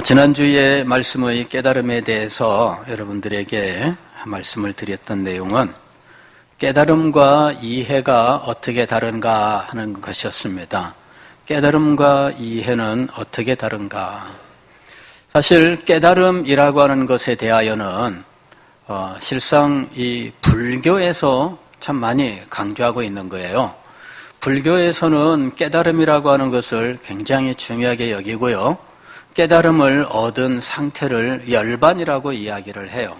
지난주에 말씀의 깨달음에 대해서 여러분들에게 말씀을 드렸던 내용은 깨달음과 이해가 어떻게 다른가 하는 것이었습니다. 깨달음과 이해는 어떻게 다른가? 사실 깨달음이라고 하는 것에 대하여는 실상 이 불교에서 참 많이 강조하고 있는 거예요. 불교에서는 깨달음이라고 하는 것을 굉장히 중요하게 여기고요. 깨달음을 얻은 상태를 열반이라고 이야기를 해요.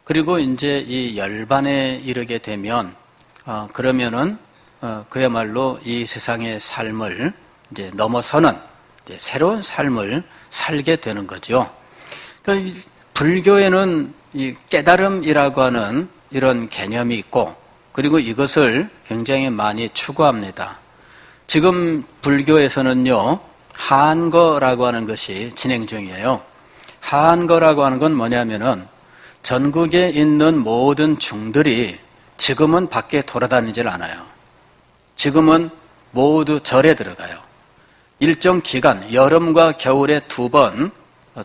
그리고 이제 이 열반에 이르게 되면 그러면은 그야말로 이 세상의 삶을 이제 넘어서는 이제 새로운 삶을 살게 되는 거죠. 그러니까 불교에는 이 깨달음이라고 하는 이런 개념이 있고, 그리고 이것을 굉장히 많이 추구합니다. 지금 불교에서는요, 하한거라고 하는 것이 진행 중이에요. 하한거라고 하는 건 뭐냐면은 전국에 있는 모든 중들이 지금은 밖에 돌아다니질 않아요. 지금은 모두 절에 들어가요. 일정 기간, 여름과 겨울에 2번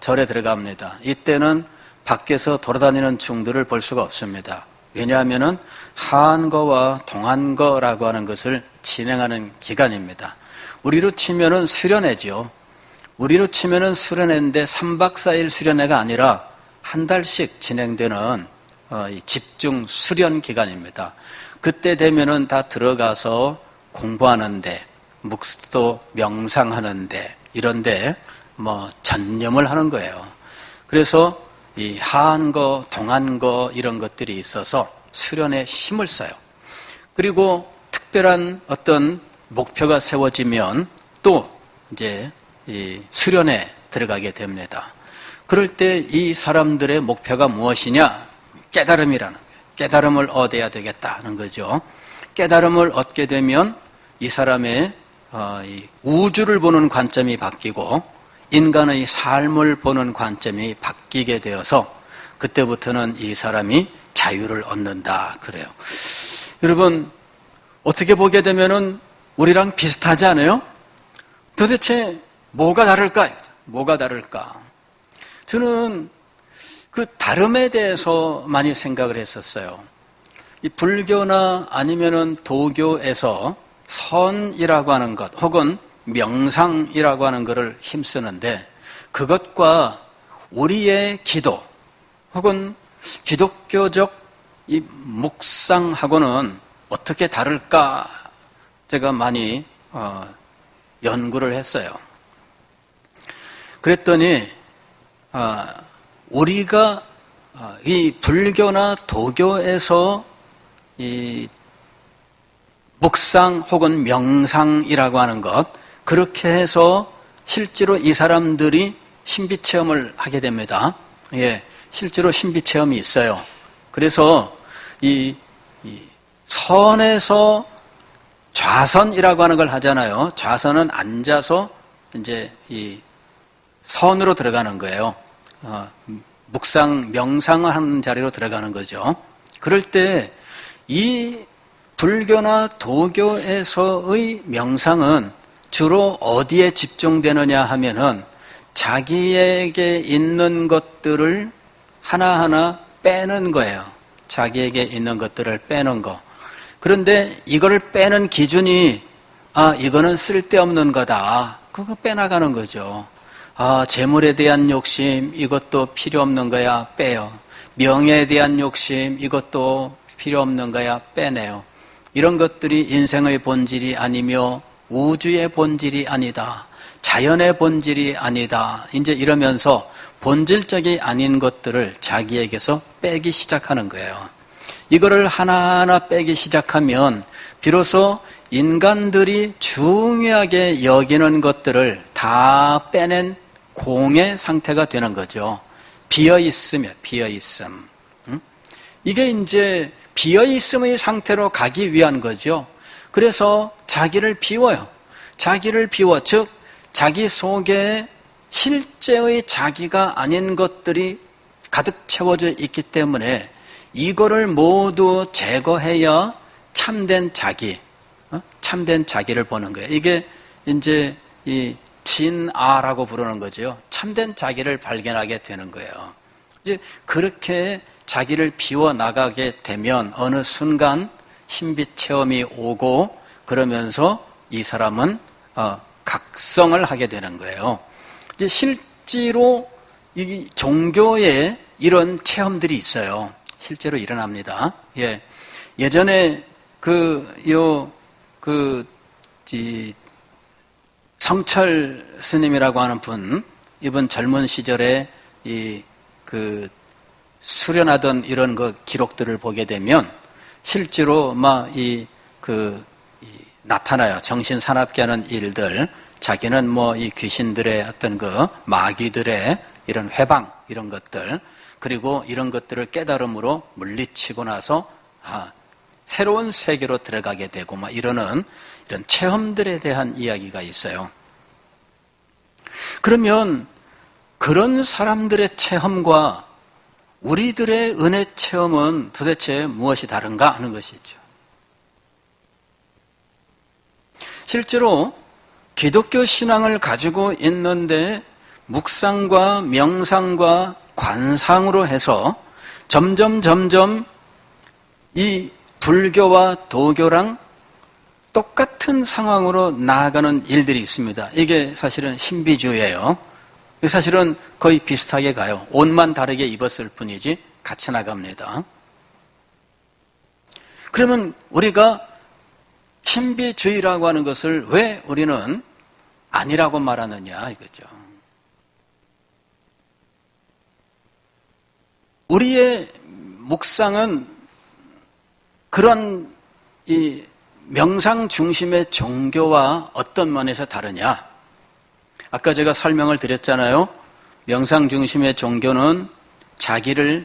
절에 들어갑니다. 이때는 밖에서 돌아다니는 중들을 볼 수가 없습니다. 왜냐하면은 하한거와 동한거라고 하는 것을 진행하는 기간입니다. 우리로 치면은 수련회죠. 우리로 치면은 수련회인데 3박 4일 수련회가 아니라 한 달씩 진행되는 집중 수련 기간입니다. 그때 되면은 다 들어가서 공부하는데, 묵도 명상하는데, 이런데 전념을 하는 거예요. 그래서 이 하한거, 동한거 이런 것들이 있어서 수련에 힘을 써요. 그리고 특별한 어떤 목표가 세워지면 또 이제 이 수련에 들어가게 됩니다. 그럴 때 이 사람들의 목표가 무엇이냐? 깨달음이라는 거예요. 깨달음을 얻어야 되겠다는 거죠. 깨달음을 얻게 되면 이 사람의 이 우주를 보는 관점이 바뀌고 인간의 삶을 보는 관점이 바뀌게 되어서 그때부터는 이 사람이 자유를 얻는다 그래요. 여러분, 어떻게 보게 되면은 우리랑 비슷하지 않아요? 도대체 뭐가 다를까? 뭐가 다를까? 저는 그 다름에 대해서 많이 생각을 했었어요. 이 불교나 아니면은 도교에서 선이라고 하는 것 혹은 명상이라고 하는 것을 힘쓰는데, 그것과 우리의 기도 혹은 기독교적 이 묵상하고는 어떻게 다를까 제가 많이 연구를 했어요. 그랬더니 우리가 이 불교나 도교에서 이 묵상 혹은 명상이라고 하는 것, 그렇게 해서 실제로 이 사람들이 신비체험을 하게 됩니다. 예, 실제로 신비체험이 있어요. 그래서 이 선에서 좌선이라고 하는 걸 하잖아요. 좌선은 앉아서 이제 이 선으로 들어가는 거예요. 묵상, 명상을 하는 자리로 들어가는 거죠. 그럴 때 이 불교나 도교에서의 명상은 주로 어디에 집중되느냐 하면은 자기에게 있는 것들을 하나하나 빼는 거예요. 자기에게 있는 것들을 빼는 거. 그런데 이거를 빼는 기준이 이거는 쓸데없는 거다. 그거 빼나가는 거죠. 재물에 대한 욕심, 이것도 필요 없는 거야, 빼요. 명예에 대한 욕심, 이것도 필요 없는 거야, 빼내요. 이런 것들이 인생의 본질이 아니며 우주의 본질이 아니다. 자연의 본질이 아니다. 이제 이러면서 본질적이 아닌 것들을 자기에게서 빼기 시작하는 거예요. 이거를 하나하나 빼기 시작하면 비로소 인간들이 중요하게 여기는 것들을 다 빼낸 공의 상태가 되는 거죠. 비어있음이에요. 비어있음. 이게 이제 비어있음의 상태로 가기 위한 거죠. 그래서 자기를 비워요. 자기를 비워. 즉 자기 속에 실제의 자기가 아닌 것들이 가득 채워져 있기 때문에 이거를 모두 제거해야 참된 자기, 참된 자기를 보는 거예요. 이게 이제 이 진아라고 부르는 거죠. 참된 자기를 발견하게 되는 거예요. 이제 그렇게 자기를 비워나가게 되면 어느 순간 신비 체험이 오고 그러면서 이 사람은 각성을 하게 되는 거예요. 이제 실제로 이 종교에 이런 체험들이 있어요. 실제로 일어납니다. 예. 예전에 성철 스님이라고 하는 분, 이분 젊은 시절에 수련하던 이런 기록들을 보게 되면 실제로 나타나요. 정신 사납게 하는 일들, 자기는 이 귀신들의 어떤 마귀들의 이런 회방, 이런 것들, 그리고 이런 것들을 깨달음으로 물리치고 나서, 새로운 세계로 들어가게 되고, 이런 체험들에 대한 이야기가 있어요. 그러면 그런 사람들의 체험과 우리들의 은혜 체험은 도대체 무엇이 다른가 하는 것이죠. 실제로 기독교 신앙을 가지고 있는데 묵상과 명상과 관상으로 해서 점점 이 불교와 도교랑 똑같은 상황으로 나아가는 일들이 있습니다. 이게 사실은 신비주의예요. 사실은 거의 비슷하게 가요. 옷만 다르게 입었을 뿐이지 같이 나갑니다. 그러면 우리가 신비주의라고 하는 것을 왜 우리는 아니라고 말하느냐 이거죠. 우리의 묵상은 그런 이 명상 중심의 종교와 어떤 면에서 다르냐? 아까 제가 설명을 드렸잖아요. 명상 중심의 종교는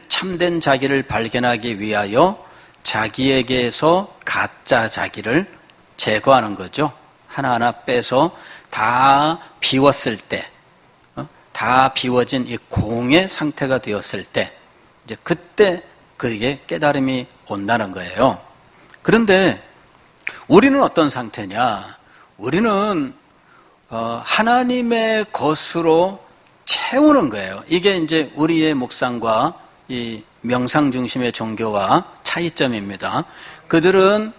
참된 자기를 발견하기 위하여 자기에게서 가짜 자기를 제거하는 거죠. 하나하나 빼서 다 비웠을 때, 다 비워진 이 공의 상태가 되었을 때, 이제 그때 그게 깨달음이 온다는 거예요. 그런데 우리는 어떤 상태냐? 우리는 하나님의 것으로 채우는 거예요. 이게 이제 우리의 묵상과 이 명상 중심의 종교와 차이점입니다. 그들은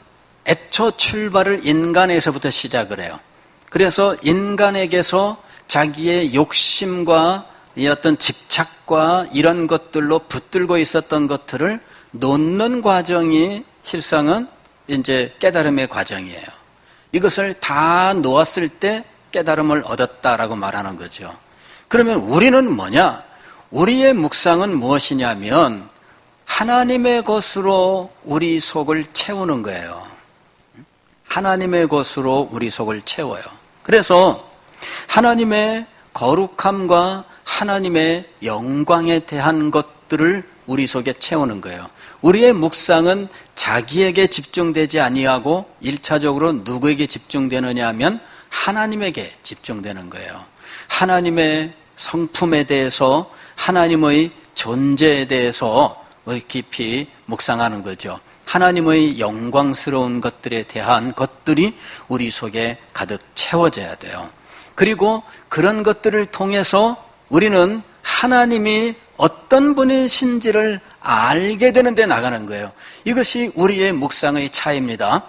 애초 출발을 인간에서부터 시작을 해요. 그래서 인간에게서 자기의 욕심과 이 어떤 집착과 이런 것들로 붙들고 있었던 것들을 놓는 과정이 실상은 이제 깨달음의 과정이에요. 이것을 다 놓았을 때 깨달음을 얻었다라고 말하는 거죠. 그러면 우리는 뭐냐? 우리의 묵상은 무엇이냐면 하나님의 것으로 우리 속을 채우는 거예요. 하나님의 것으로 우리 속을 채워요. 그래서 하나님의 거룩함과 하나님의 영광에 대한 것들을 우리 속에 채우는 거예요. 우리의 묵상은 자기에게 집중되지 아니하고 1차적으로 누구에게 집중되느냐 하면 하나님에게 집중되는 거예요. 하나님의 성품에 대해서, 하나님의 존재에 대해서 깊이 묵상하는 거죠. 하나님의 영광스러운 것들에 대한 것들이 우리 속에 가득 채워져야 돼요. 그리고 그런 것들을 통해서 우리는 하나님이 어떤 분이신지를 알게 되는 데 나가는 거예요. 이것이 우리의 묵상의 차이입니다.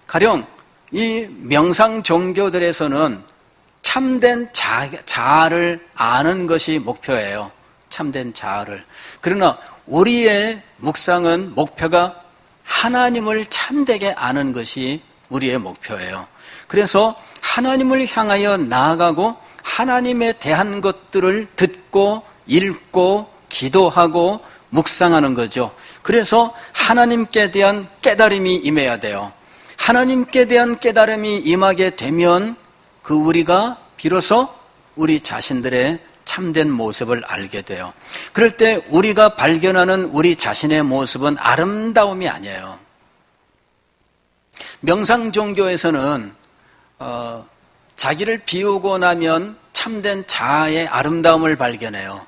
가령 이 명상 종교들에서는 참된 자아를 아는 것이 목표예요. 참된 자아를. 그러나 우리의 묵상은 목표가 하나님을 참되게 아는 것이 우리의 목표예요. 그래서 하나님을 향하여 나아가고 하나님에 대한 것들을 듣고 읽고 기도하고 묵상하는 거죠. 그래서 하나님께 대한 깨달음이 임해야 돼요. 하나님께 대한 깨달음이 임하게 되면 우리가 비로소 우리 자신들의 참된 모습을 알게 돼요. 그럴 때 우리가 발견하는 우리 자신의 모습은 아름다움이 아니에요. 명상 종교에서는 자기를 비우고 나면 참된 자아의 아름다움을 발견해요.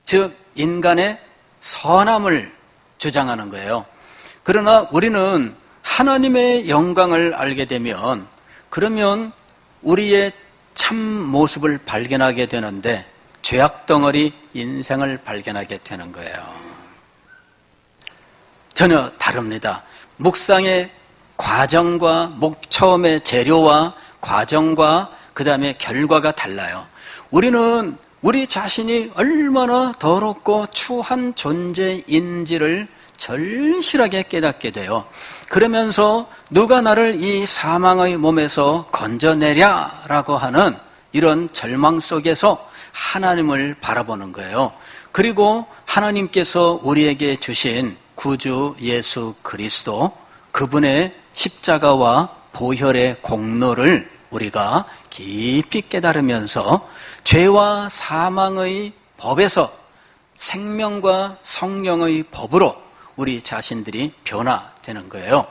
즉 인간의 선함을 주장하는 거예요. 그러나 우리는 하나님의 영광을 알게 되면 그러면 우리의 참 모습을 발견하게 되는데 죄악 덩어리 인생을 발견하게 되는 거예요. 전혀 다릅니다. 묵상의 과정과 처음의 재료와 과정과 그 다음에 결과가 달라요. 우리는 우리 자신이 얼마나 더럽고 추한 존재인지를 절실하게 깨닫게 돼요. 그러면서 누가 나를 이 사망의 몸에서 건져내랴라고 하는 이런 절망 속에서 하나님을 바라보는 거예요. 그리고 하나님께서 우리에게 주신 구주 예수 그리스도, 그분의 십자가와 보혈의 공로를 우리가 깊이 깨달으면서 죄와 사망의 법에서 생명과 성령의 법으로 우리 자신들이 변화되는 거예요.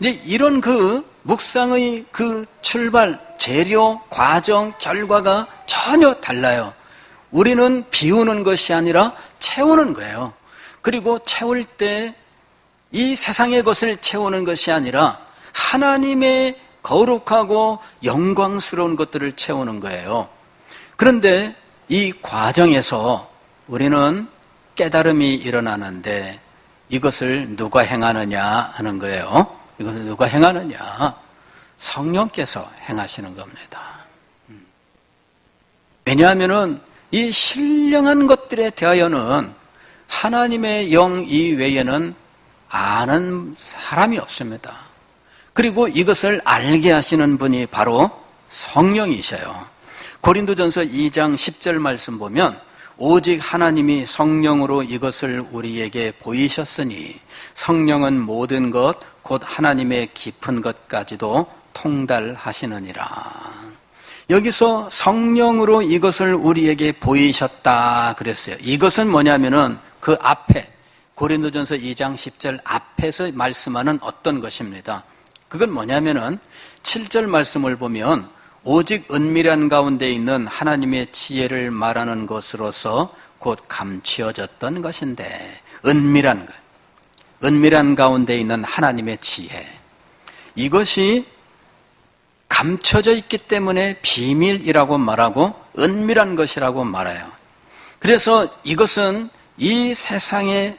이제 이런 그 묵상의 그 출발, 재료, 과정, 결과가 전혀 달라요. 우리는 비우는 것이 아니라 채우는 거예요. 그리고 채울 때 이 세상의 것을 채우는 것이 아니라 하나님의 거룩하고 영광스러운 것들을 채우는 거예요. 그런데 이 과정에서 우리는 깨달음이 일어나는데 이것을 누가 행하느냐 하는 거예요. 이것을 누가 행하느냐? 성령께서 행하시는 겁니다. 왜냐하면은 이 신령한 것들에 대하여는 하나님의 영 이외에는 아는 사람이 없습니다. 그리고 이것을 알게 하시는 분이 바로 성령이셔요. 고린도전서 2장 10절 말씀 보면 오직 하나님이 성령으로 이것을 우리에게 보이셨으니 성령은 모든 것 곧 하나님의 깊은 것까지도 통달하시느니라. 여기서 성령으로 이것을 우리에게 보이셨다 그랬어요. 이것은 뭐냐면은 그 앞에 고린도전서 2장 10절 앞에서 말씀하는 어떤 것입니다. 그건 뭐냐면은 7절 말씀을 보면 오직 은밀한 가운데 있는 하나님의 지혜를 말하는 것으로서 곧 감추어졌던 것인데, 은밀한 것, 은밀한 가운데 있는 하나님의 지혜, 이것이 감춰져 있기 때문에 비밀이라고 말하고 은밀한 것이라고 말해요. 그래서 이것은 이 세상의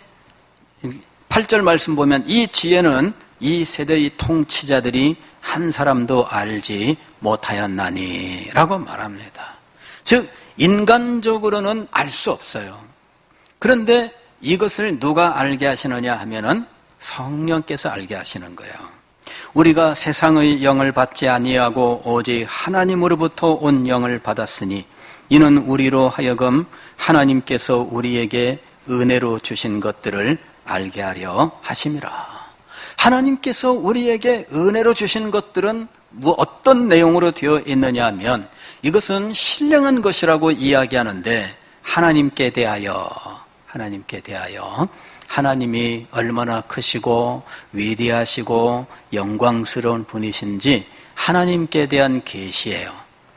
8절 말씀 보면 이 지혜는 이 세대의 통치자들이 한 사람도 알지 못하였나니 라고 말합니다. 즉 인간적으로는 알 수 없어요. 그런데 이것을 누가 알게 하시느냐 하면은 성령께서 알게 하시는 거예요. 우리가 세상의 영을 받지 아니하고 오직 하나님으로부터 온 영을 받았으니 이는 우리로 하여금 하나님께서 우리에게 은혜로 주신 것들을 알게 하려 하심이라. 하나님께서 우리에게 은혜로 주신 것들은 어떤 내용으로 되어 있느냐 하면 이것은 신령한 것이라고 이야기하는데 하나님께 대하여 하나님이 얼마나 크시고 위대하시고 영광스러운 분이신지 하나님께 대한 계시예요.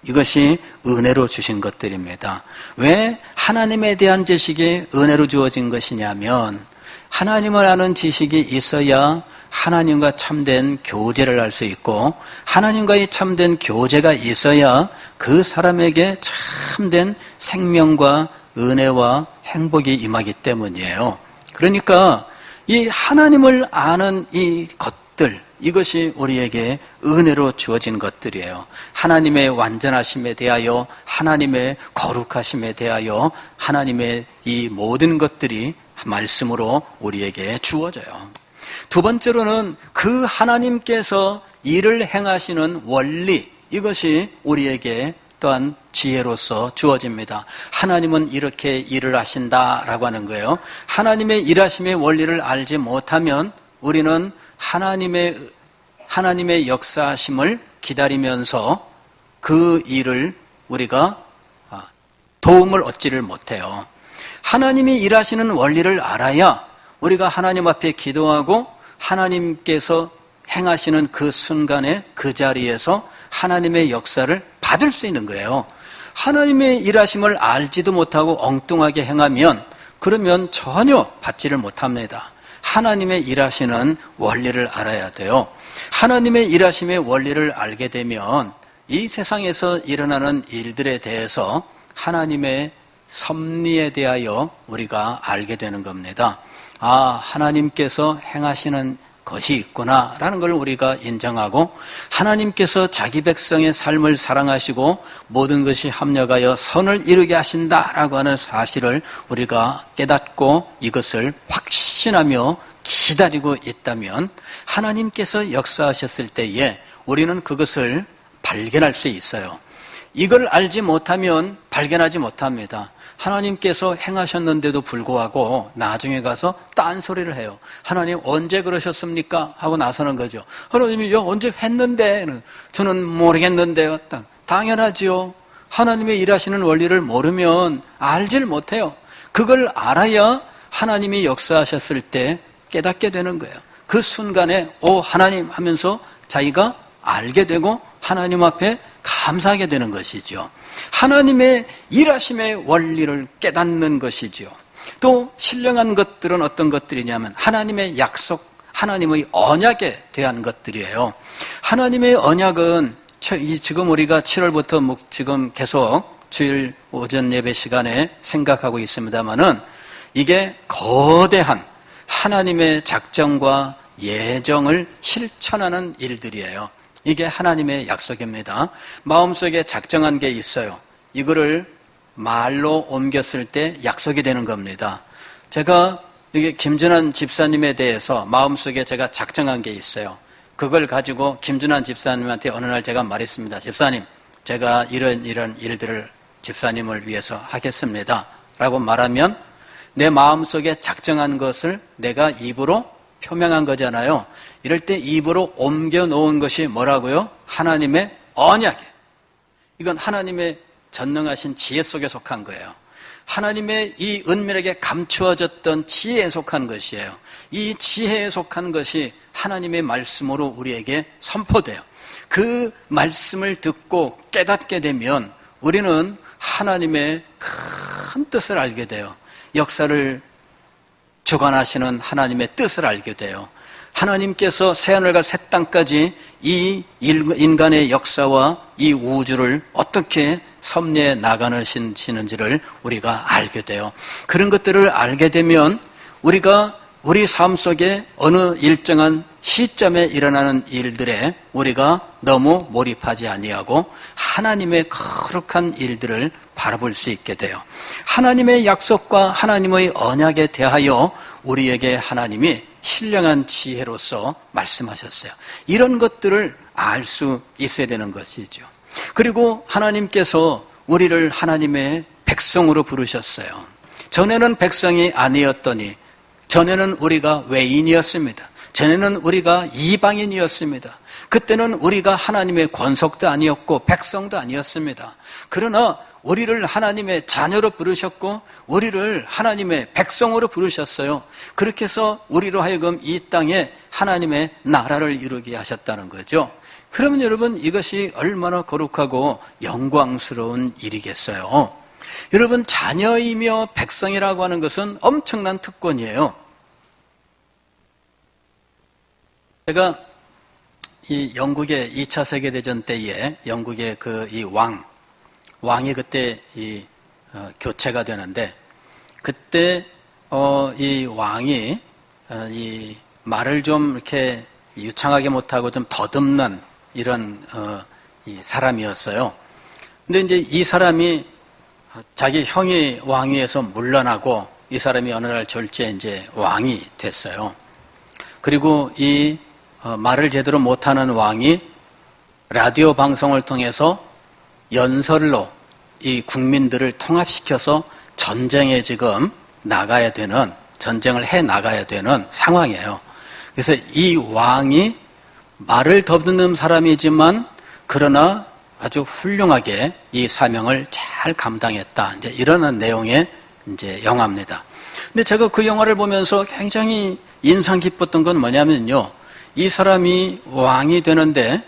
이것이 은혜로 주신 것들입니다. 왜 하나님에 대한 지식이 은혜로 주어진 것이냐면 하나님을 아는 지식이 있어야 하나님과 참된 교제를 할 수 있고 하나님과의 참된 교제가 있어야 그 사람에게 참된 생명과 은혜와 행복이 임하기 때문이에요. 그러니까 이 하나님을 아는 이 것들, 이것이 우리에게 은혜로 주어진 것들이에요. 하나님의 완전하심에 대하여, 하나님의 거룩하심에 대하여 하나님의 이 모든 것들이 말씀으로 우리에게 주어져요. 두 번째로는 그 하나님께서 일을 행하시는 원리, 이것이 우리에게 또한 지혜로서 주어집니다. 하나님은 이렇게 일을 하신다라고 하는 거예요. 하나님의 일하심의 원리를 알지 못하면 우리는 하나님의 역사하심을 기다리면서 그 일을 우리가 도움을 얻지를 못해요. 하나님이 일하시는 원리를 알아야 우리가 하나님 앞에 기도하고 하나님께서 행하시는 그 순간에 그 자리에서 하나님의 역사를 받을 수 있는 거예요. 하나님의 일하심을 알지도 못하고 엉뚱하게 행하면 그러면 전혀 받지를 못합니다. 하나님의 일하시는 원리를 알아야 돼요. 하나님의 일하심의 원리를 알게 되면 이 세상에서 일어나는 일들에 대해서 하나님의 섭리에 대하여 우리가 알게 되는 겁니다. 아, 하나님께서 행하시는 것이 있구나라는 걸 우리가 인정하고 하나님께서 자기 백성의 삶을 사랑하시고 모든 것이 합력하여 선을 이루게 하신다라고 하는 사실을 우리가 깨닫고 이것을 확신하며 기다리고 있다면 하나님께서 역사하셨을 때에 우리는 그것을 발견할 수 있어요. 이걸 알지 못하면 발견하지 못합니다. 하나님께서 행하셨는데도 불구하고 나중에 가서 딴소리를 해요. 하나님 언제 그러셨습니까? 하고 나서는 거죠. 하나님이 언제 했는데? 저는 모르겠는데요. 당연하지요. 하나님의 일하시는 원리를 모르면 알질 못해요. 그걸 알아야 하나님이 역사하셨을 때 깨닫게 되는 거예요. 그 순간에 하나님 하면서 자기가 알게 되고 하나님 앞에 감사하게 되는 것이죠. 하나님의 일하심의 원리를 깨닫는 것이죠. 또 신령한 것들은 어떤 것들이냐면 하나님의 약속, 하나님의 언약에 대한 것들이에요. 하나님의 언약은 지금 우리가 7월부터 지금 계속 주일 오전 예배 시간에 생각하고 있습니다만은 이게 거대한 하나님의 작정과 예정을 실천하는 일들이에요. 이게 하나님의 약속입니다. 마음속에 작정한 게 있어요. 이거를 말로 옮겼을 때 약속이 되는 겁니다. 제가 이게 김준환 집사님에 대해서 마음속에 제가 작정한 게 있어요. 그걸 가지고 김준환 집사님한테 어느 날 제가 말했습니다. 집사님, 제가 이런 일들을 집사님을 위해서 하겠습니다. 라고 말하면 내 마음속에 작정한 것을 내가 입으로 표명한 거잖아요. 이럴 때 입으로 옮겨 놓은 것이 뭐라고요? 하나님의 언약이에요. 이건 하나님의 전능하신 지혜 속에 속한 거예요. 하나님의 이 은밀하게 감추어졌던 지혜에 속한 것이에요. 이 지혜에 속한 것이 하나님의 말씀으로 우리에게 선포돼요. 그 말씀을 듣고 깨닫게 되면 우리는 하나님의 큰 뜻을 알게 돼요. 역사를 주관하시는 하나님의 뜻을 알게 돼요. 하나님께서 새하늘과 새 땅까지 이 인간의 역사와 이 우주를 어떻게 섭리해 나가시는지를 우리가 알게 돼요. 그런 것들을 알게 되면 우리가 우리 삶 속에 어느 일정한 시점에 일어나는 일들에 우리가 너무 몰입하지 아니하고 하나님의 거룩한 일들을 바라볼 수 있게 돼요. 하나님의 약속과 하나님의 언약에 대하여 우리에게 하나님이 신령한 지혜로서 말씀하셨어요. 이런 것들을 알 수 있어야 되는 것이죠. 그리고 하나님께서 우리를 하나님의 백성으로 부르셨어요. 전에는 백성이 아니었더니 전에는 우리가 외인이었습니다. 전에는 우리가 이방인이었습니다. 그때는 우리가 하나님의 권속도 아니었고 백성도 아니었습니다. 그러나 우리를 하나님의 자녀로 부르셨고 우리를 하나님의 백성으로 부르셨어요. 그렇게 해서 우리로 하여금 이 땅에 하나님의 나라를 이루게 하셨다는 거죠. 그러면 여러분 이것이 얼마나 거룩하고 영광스러운 일이겠어요. 여러분 자녀이며 백성이라고 하는 것은 엄청난 특권이에요. 제가 이 영국의 2차 세계대전 때에 영국의 이 왕이 그때 교체가 되는데 그때 이 왕이 이 말을 좀 이렇게 유창하게 못하고 좀 더듬는 이런 이 사람이었어요. 근데 이제 이 사람이 자기 형이 왕위에서 물러나고 이 사람이 어느 날 졸지에 이제 왕이 됐어요. 그리고 이 말을 제대로 못하는 왕이 라디오 방송을 통해서 연설로 이 국민들을 통합시켜서 전쟁에 지금 나가야 되는, 전쟁을 해 나가야 되는 상황이에요. 그래서 이 왕이 말을 더듬는 사람이지만 그러나 아주 훌륭하게 이 사명을 잘 감당했다. 이제 이런 내용의 이제 영화입니다. 근데 제가 그 영화를 보면서 굉장히 인상 깊었던 건 뭐냐면요. 이 사람이 왕이 되는데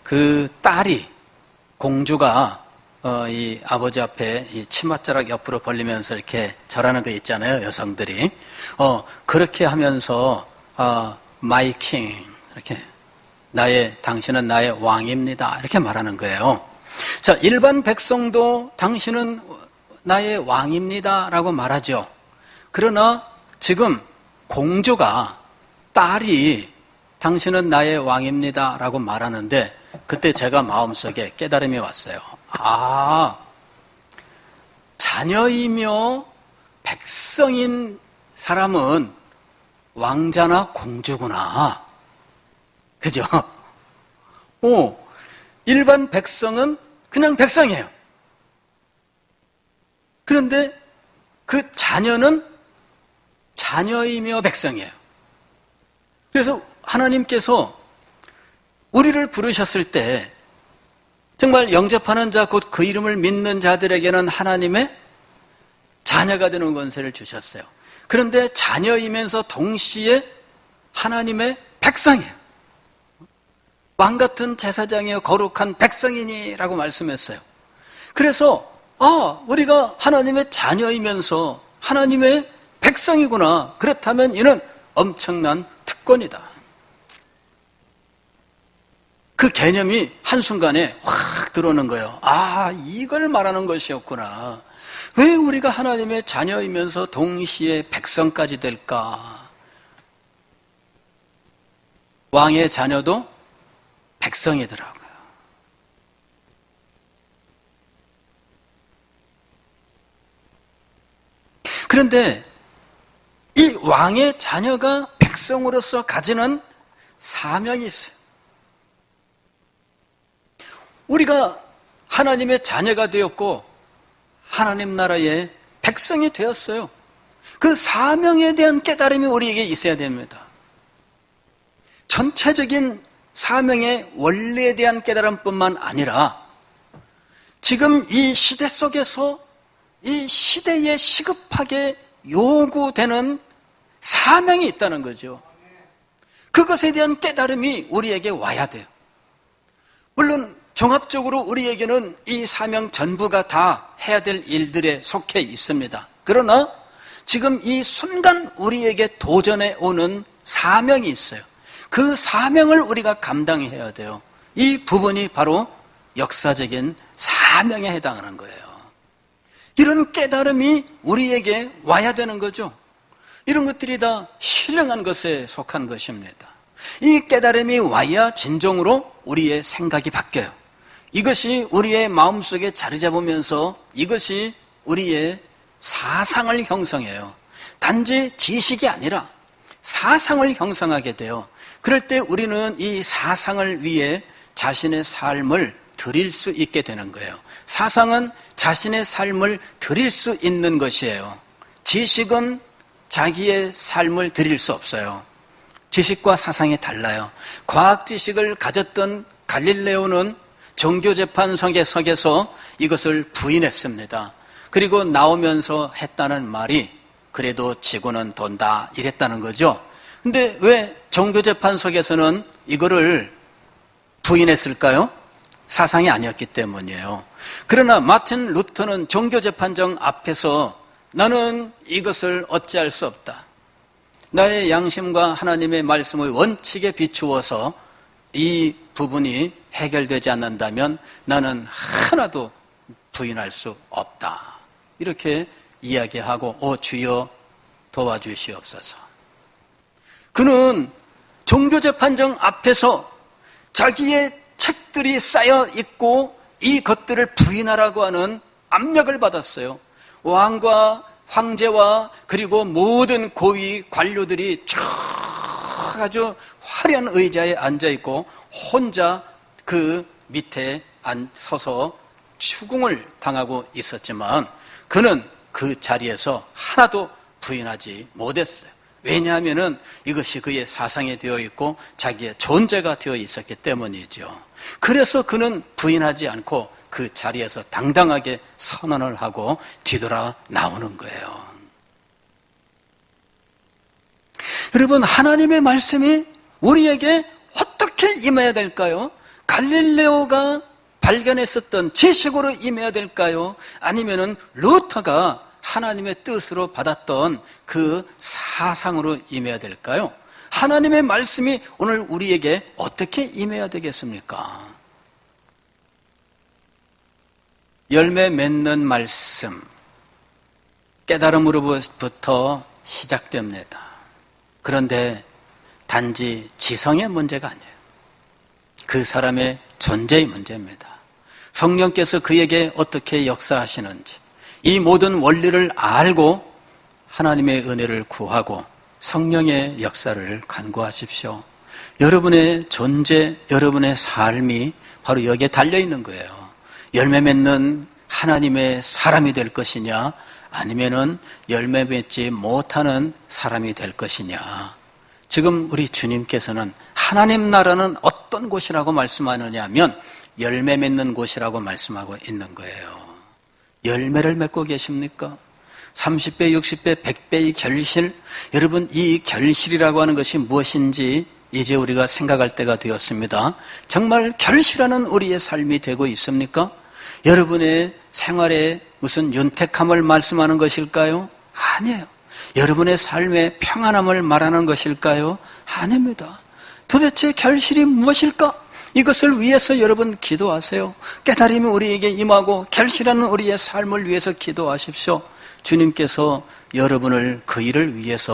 그 딸이 공주가 이 아버지 앞에 이 치맛자락 옆으로 벌리면서 이렇게 절하는 거 있잖아요. 여성들이. 그렇게 하면서 My King 이렇게 당신은 나의 왕입니다. 이렇게 말하는 거예요. 자, 일반 백성도 당신은 나의 왕입니다 라고 말하죠. 그러나 지금 공주가, 딸이 당신은 나의 왕입니다 라고 말하는데, 그때 제가 마음속에 깨달음이 왔어요. 아, 자녀이며 백성인 사람은 왕자나 공주구나. 그죠? 일반 백성은 그냥 백성이에요. 그런데 그 자녀는 자녀이며 백성이에요. 그래서 하나님께서 우리를 부르셨을 때 정말 영접하는 자, 곧 그 이름을 믿는 자들에게는 하나님의 자녀가 되는 권세를 주셨어요. 그런데 자녀이면서 동시에 하나님의 백성이에요. 왕 같은 제사장이여 거룩한 백성이니라고 말씀했어요. 그래서 우리가 하나님의 자녀이면서 하나님의 백성이구나. 그렇다면 이는 엄청난 특권이다. 그 개념이 한순간에 확 들어오는 거예요. 이걸 말하는 것이었구나. 왜 우리가 하나님의 자녀이면서 동시에 백성까지 될까? 왕의 자녀도 백성이더라고요. 그런데 이 왕의 자녀가 백성으로서 가지는 사명이 있어요. 우리가 하나님의 자녀가 되었고 하나님 나라의 백성이 되었어요. 그 사명에 대한 깨달음이 우리에게 있어야 됩니다. 전체적인 사명의 원리에 대한 깨달음뿐만 아니라 지금 이 시대 속에서 이 시대에 시급하게 요구되는 사명이 있다는 거죠. 그것에 대한 깨달음이 우리에게 와야 돼요. 물론 종합적으로 우리에게는 이 사명 전부가 다 해야 될 일들에 속해 있습니다. 그러나 지금 이 순간 우리에게 도전해 오는 사명이 있어요. 그 사명을 우리가 감당해야 돼요. 이 부분이 바로 역사적인 사명에 해당하는 거예요. 이런 깨달음이 우리에게 와야 되는 거죠. 이런 것들이 다 신령한 것에 속한 것입니다. 이 깨달음이 와야 진정으로 우리의 생각이 바뀌어요. 이것이 우리의 마음속에 자리 잡으면서 이것이 우리의 사상을 형성해요. 단지 지식이 아니라 사상을 형성하게 돼요. 그럴 때 우리는 이 사상을 위해 자신의 삶을 드릴 수 있게 되는 거예요. 사상은 자신의 삶을 드릴 수 있는 것이에요. 지식은 자기의 삶을 드릴 수 없어요. 지식과 사상이 달라요. 과학 지식을 가졌던 갈릴레오는 종교재판석에서 이것을 부인했습니다. 그리고 나오면서 했다는 말이 그래도 지구는 돈다 이랬다는 거죠. 근데 왜 종교재판석에서는 이거를 부인했을까요? 사상이 아니었기 때문이에요. 그러나 마틴 루터는 종교재판정 앞에서 나는 이것을 어찌할 수 없다. 나의 양심과 하나님의 말씀의 원칙에 비추어서 이 부분이 해결되지 않는다면 나는 하나도 부인할 수 없다. 이렇게 이야기하고 주여 도와주시옵소서. 그는 종교재판정 앞에서 자기의 책들이 쌓여 있고 이 것들을 부인하라고 하는 압력을 받았어요. 왕과 황제와 그리고 모든 고위 관료들이 쭉 아주 화려한 의자에 앉아있고 혼자 그 밑에 서서 추궁을 당하고 있었지만 그는 그 자리에서 하나도 부인하지 못했어요. 왜냐하면 이것이 그의 사상에 되어 있고 자기의 존재가 되어 있었기 때문이죠. 그래서 그는 부인하지 않고 그 자리에서 당당하게 선언을 하고 뒤돌아 나오는 거예요. 여러분, 하나님의 말씀이 우리에게 어떻게 임해야 될까요? 갈릴레오가 발견했었던 지식으로 임해야 될까요? 아니면은 루터가 하나님의 뜻으로 받았던 그 사상으로 임해야 될까요? 하나님의 말씀이 오늘 우리에게 어떻게 임해야 되겠습니까? 열매 맺는 말씀, 깨달음으로부터 시작됩니다. 그런데 단지 지성의 문제가 아니에요. 그 사람의 존재의 문제입니다. 성령께서 그에게 어떻게 역사하시는지, 이 모든 원리를 알고 하나님의 은혜를 구하고 성령의 역사를 간구하십시오. 여러분의 존재, 여러분의 삶이 바로 여기에 달려있는 거예요. 열매 맺는 하나님의 사람이 될 것이냐, 아니면은 열매 맺지 못하는 사람이 될 것이냐. 지금 우리 주님께서는 하나님 나라는 어떤 곳이라고 말씀하느냐 하면 열매 맺는 곳이라고 말씀하고 있는 거예요. 열매를 맺고 계십니까? 30배, 60배, 100배의 결실. 여러분, 이 결실이라고 하는 것이 무엇인지 이제 우리가 생각할 때가 되었습니다. 정말 결실하는 우리의 삶이 되고 있습니까? 여러분의 생활에 무슨 윤택함을 말씀하는 것일까요? 아니에요. 여러분의 삶의 평안함을 말하는 것일까요? 아닙니다. 도대체 결실이 무엇일까? 이것을 위해서 여러분 기도하세요. 깨달음이 우리에게 임하고 결실하는 우리의 삶을 위해서 기도하십시오. 주님께서 여러분을 그 일을 위해서